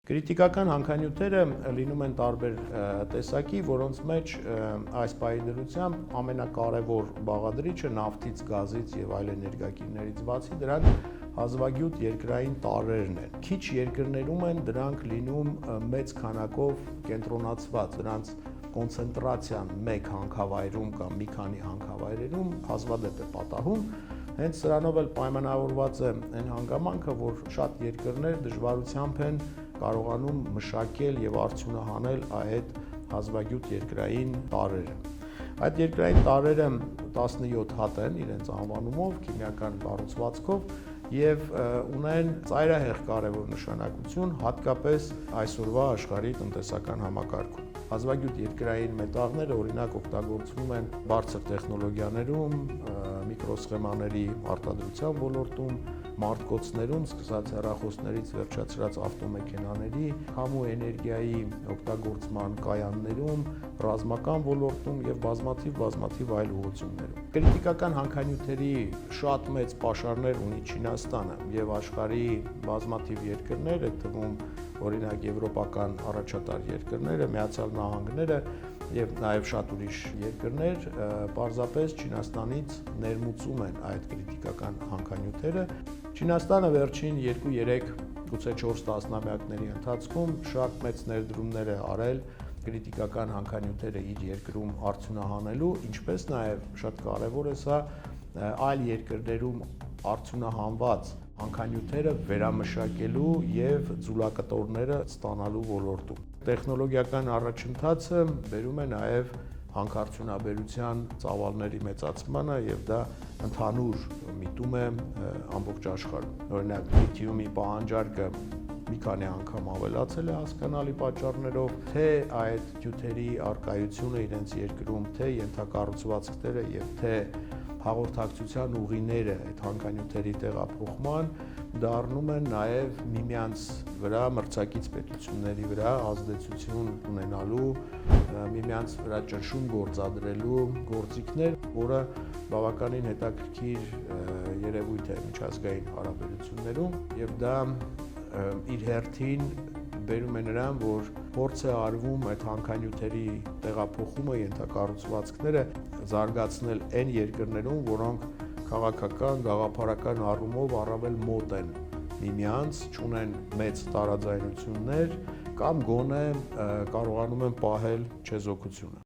Կրիտիկական հանքանյութերը լինում են տարբեր տեսակի, որոնց մեջ այս պահի դրությամբ ամենակարևոր բաղադրիչը նավթից, գազից եւ այլ էներգակիրներից բացի դրանք հազվագյուտ երկրային տարրերն են։ Քիչ երկրներում են դրանք լինում մեծ քանակով կենտրոնացված, դրանց կոնցենտրացիան մեկ հանքավայրում կամ մի քանի հանքավայրերում հազվադեպ է պատահում։ Հենց սրանով էլ պայմանավորված է այն հանգամանքը, որ շատ երկրներ դժվարությամբ են կարողանում մշակել եւ արդյունահանել այդ հազվագյուտ երկրային տարրերը։ Այդ երկրային տարրերը 17 հատ են իրենց անվանումով, քիմիական կառուցվածքով եւ ունեն ծայրահեղ կարևոր նշանակություն հատկապես այսօրվա աշխարհի տնտեսական համակարգում։ Հազվագյուտ երկրային մետաղները օրինակ օգտագործվում են բարձր տեխնոլոգիաներում, միկրոսխեմաների արտադրության ոլորտում, մարտկոցներում, սկսած հեռախոսներից վերջացրած ավտոմեքենաների, քամու էներգիայի օգտագործման կայաններում, ռազմական ոլորտում եւ բազմաթիվ այլ ուղղություններում։ Կրիտիկական հանքանյութերի շատ մեծ պաշարներ ունի Չինաստանը եւ աշխարհի բազմաթիվ երկրներ, այդ թվում օրինակ եվրոպական առաջատար երկրները, Միացյալ Նահանգները եւ նաեւ շատ ուրիշ երկրներ պարզապես Չինաստանից ներմուծում են այդ կրիտիկական հանքանյութերը։ Չինաստանը վերջին 2-3, գուցե 4 տասնամյակների ընթացքում շատ մեծ ներդրումներ է արել կրիտիկական հանքանյութերը իր երկրում արդյունահանելու, ինչպես նաեւ շատ կարեւոր է սա այլ երկրներում արդյունահանված հանքանյութերը վերամշակելու եւ ձուլակտորները ստանալու ոլորտում։ Տեխնոլոգիական առաջընթացը բերում է նաեւ հանքարդյունաբերության ծավալների մեծացմանը եւ դա ընդհանուր միտում է ամբողջ աշխարհում։ Օրինակ լիթիումի պահանջարկը մի քանի անգամ ավելացել է հասկանալի պատճառներով, թե այդ հյութերի արկայությունը իրենց երկրում, թե ենթակառուցվածքները եւ թե հաղորդակցության ուղիները այդ հանքանյութերի տեղափոխման դառնում են նաև միմյանց վրա մրցակից պետությունների վրա ազդեցություն ունենալու, միմյանց վրա ճնշում գործադրելու գործիքներ, որը բավականին հետաքրքիր երևույթ է միջազգային հարաբերություններում եւ դա իր հերթին բերում է նրան, որ փորձ է արվում այդ հանքանյութերի տեղափոխումը ենթակառուցվածքները զարգացնել այն երկրներում, որոնք քաղաքական, գաղափարական առումով առավել մոտ են միմյանց, չունեն մեծ տարաձայնություններ կամ գոնե կարողանում են պահել չեզոքությունը։